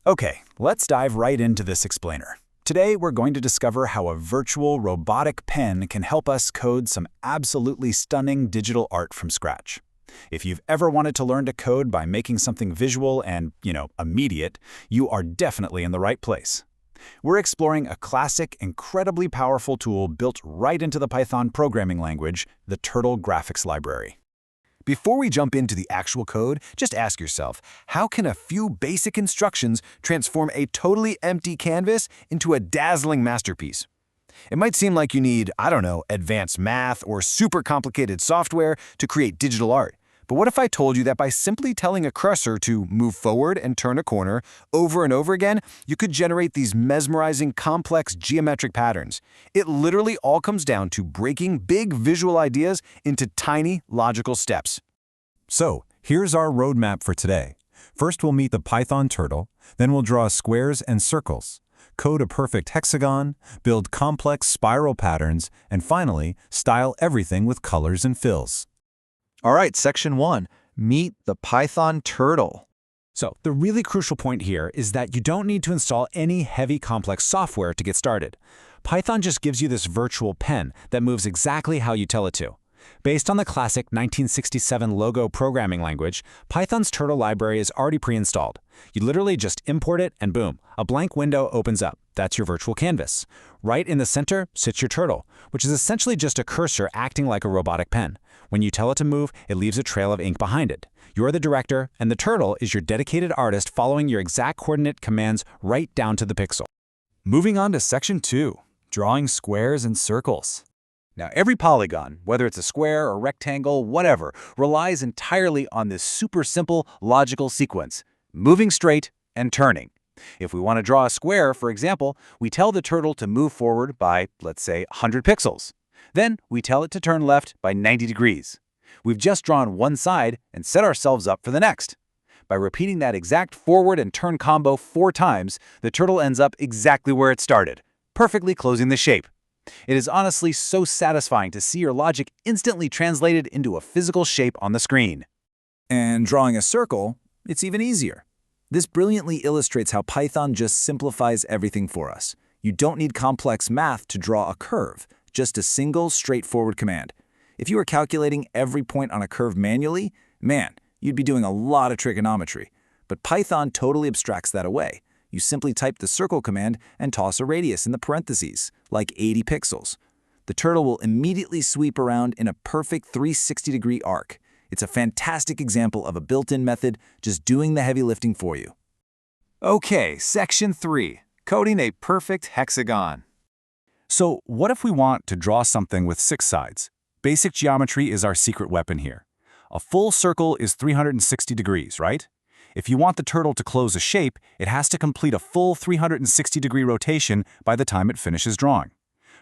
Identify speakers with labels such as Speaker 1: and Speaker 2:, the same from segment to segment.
Speaker 1: Okay, let's dive right into this explainer. Today, we're going to discover how a virtual robotic pen can help us code some absolutely stunning digital art from scratch. If you've ever wanted to learn to code by making something visual and, immediate, you are definitely in the right place. We're exploring a classic, incredibly powerful tool built right into the Python programming language, the Turtle Graphics Library.
Speaker 2: Before we jump into the actual code, just ask yourself, how can a few basic instructions transform a totally empty canvas into a dazzling masterpiece? It might seem like you need, advanced math or super complicated software to create digital art. But what if I told you that by simply telling a cursor to move forward and turn a corner over and over again, you could generate these mesmerizing, complex geometric patterns? It literally all comes down to breaking big visual ideas into tiny, logical steps.
Speaker 3: So, here's our roadmap for today. First, we'll meet the Python turtle, then we'll draw squares and circles, code a perfect hexagon, build complex spiral patterns, and finally, style everything with colors and fills.
Speaker 4: All right, section 1, meet the Python turtle.
Speaker 1: So, the really crucial point here is that you don't need to install any heavy complex software to get started. Python just gives you this virtual pen that moves exactly how you tell it to. Based on the classic 1967 Logo programming language, Python's turtle library is already pre-installed. You literally just import it and boom, a blank window opens up. That's your virtual canvas. Right in the center sits your turtle, which is essentially just a cursor acting like a robotic pen. When you tell it to move, it leaves a trail of ink behind it. You're the director, and the turtle is your dedicated artist following your exact coordinate commands right down to the pixel.
Speaker 5: Moving on to section 2, drawing squares and circles. Now, every polygon, whether it's a square or rectangle, whatever, relies entirely on this super simple logical sequence, moving straight and turning. If we want to draw a square, for example, we tell the turtle to move forward by, let's say, 100 pixels. Then we tell it to turn left by 90 degrees. We've just drawn one side and set ourselves up for the next. By repeating that exact forward and turn combo 4 times, the turtle ends up exactly where it started, perfectly closing the shape. It is honestly so satisfying to see your logic instantly translated into a physical shape on the screen.
Speaker 2: And drawing a circle, it's even easier. This brilliantly illustrates how Python just simplifies everything for us. You don't need complex math to draw a curve, just a single, straightforward command. If you were calculating every point on a curve manually, man, you'd be doing a lot of trigonometry. But Python totally abstracts that away. You simply type the circle command and toss a radius in the parentheses, like 80 pixels. The turtle will immediately sweep around in a perfect 360-degree arc. It's a fantastic example of a built-in method just doing the heavy lifting for you.
Speaker 5: Okay, section 3, coding a perfect hexagon. So what if we want to draw something with 6 sides? Basic geometry is our secret weapon here. A full circle is 360 degrees, right? If you want the turtle to close a shape, it has to complete a full 360-degree rotation by the time it finishes drawing.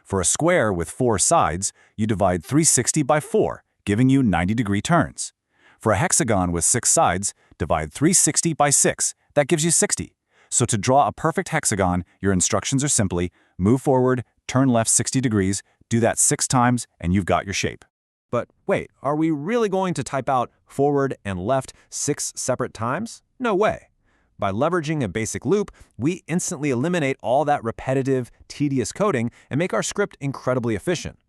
Speaker 5: For a square with 4 sides, you divide 360 by 4, giving you 90-degree turns. For a hexagon with 6 sides, divide 360 by 6. That gives you 60. So to draw a perfect hexagon, your instructions are simply move forward, turn left 60 degrees, do that 6 times, and you've got your shape.
Speaker 6: But wait, are we really going to type out forward and left 6 separate times? No way. By leveraging a basic loop, we instantly eliminate all that repetitive, tedious coding and make our script incredibly efficient.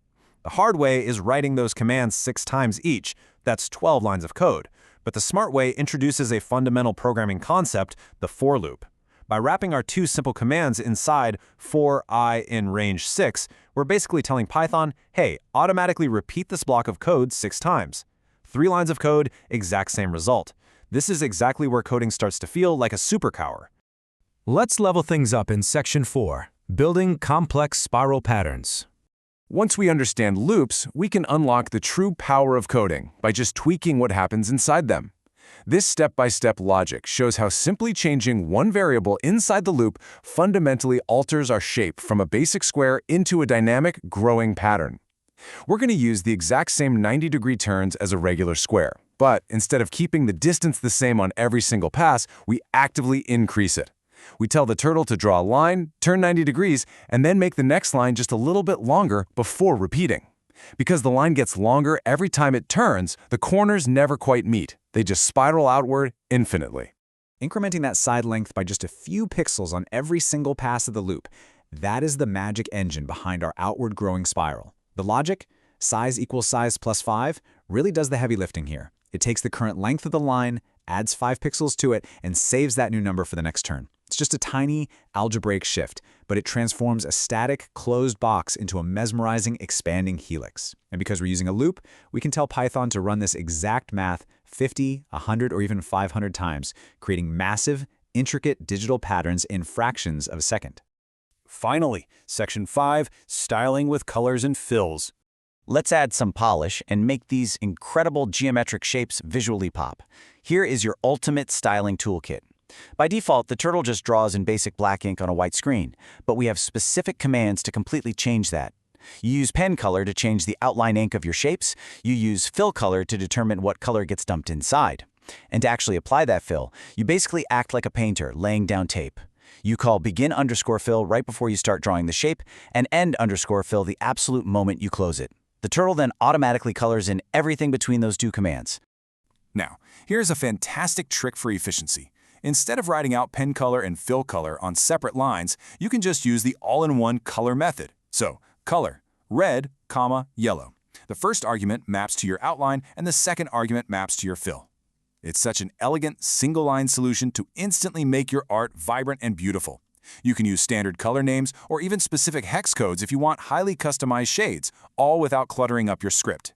Speaker 6: The hard way is writing those commands 6 times each. That's 12 lines of code. But the smart way introduces a fundamental programming concept, the for loop. By wrapping our 2 simple commands inside for I in range 6, we're basically telling Python, hey, automatically repeat this block of code 6 times. 3 lines of code, exact same result. This is exactly where coding starts to feel like a superpower.
Speaker 3: Let's level things up in section 4, building complex spiral patterns.
Speaker 7: Once we understand loops, we can unlock the true power of coding by just tweaking what happens inside them. This step-by-step logic shows how simply changing one variable inside the loop fundamentally alters our shape from a basic square into a dynamic, growing pattern. We're going to use the exact same 90-degree turns as a regular square, but instead of keeping the distance the same on every single pass, we actively increase it. We tell the turtle to draw a line, turn 90 degrees, and then make the next line just a little bit longer before repeating. Because the line gets longer every time it turns, the corners never quite meet. They just spiral outward infinitely.
Speaker 1: incrementing that side length by just a few pixels on every single pass of the loop. That is the magic engine behind our outward growing spiral. The logic, size equals size plus 5, really does the heavy lifting here. It takes the current length of the line, adds 5 pixels to it, and saves that new number for the next turn. It's just a tiny algebraic shift, but it transforms a static, closed box into a mesmerizing, expanding helix. And because we're using a loop, we can tell Python to run this exact math 50, 100, or even 500 times, creating massive, intricate digital patterns in fractions of a second.
Speaker 5: Finally, Section 5, Styling with Colors and Fills.
Speaker 8: Let's add some polish and make these incredible geometric shapes visually pop. Here is your ultimate styling toolkit. By default, the turtle just draws in basic black ink on a white screen, but we have specific commands to completely change that. You use pen color to change the outline ink of your shapes. You use fill color to determine what color gets dumped inside. And to actually apply that fill, you basically act like a painter laying down tape. You call begin_fill right before you start drawing the shape, and end_fill the absolute moment you close it. The turtle then automatically colors in everything between those two commands.
Speaker 7: Now, here's a fantastic trick for efficiency. Instead of writing out pen color and fill color on separate lines, you can just use the all-in-one color method. So, color, red, comma, yellow. The first argument maps to your outline, and the second argument maps to your fill. It's such an elegant, single-line solution to instantly make your art vibrant and beautiful. You can use standard color names or even specific hex codes if you want highly customized shades, all without cluttering up your script.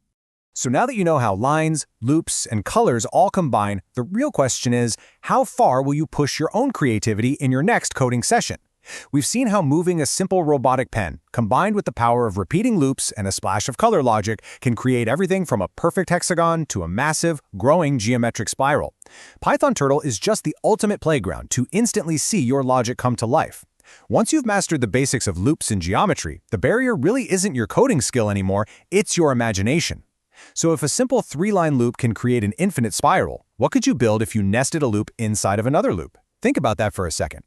Speaker 6: So now that you know how lines, loops, and colors all combine, the real question is, how far will you push your own creativity in your next coding session? We've seen how moving a simple robotic pen, combined with the power of repeating loops and a splash of color logic, can create everything from a perfect hexagon to a massive, growing geometric spiral. Python Turtle is just the ultimate playground to instantly see your logic come to life. Once you've mastered the basics of loops and geometry, the barrier really isn't your coding skill anymore, it's your imagination. So if a simple 3-line loop can create an infinite spiral, what could you build if you nested a loop inside of another loop? Think about that for a second.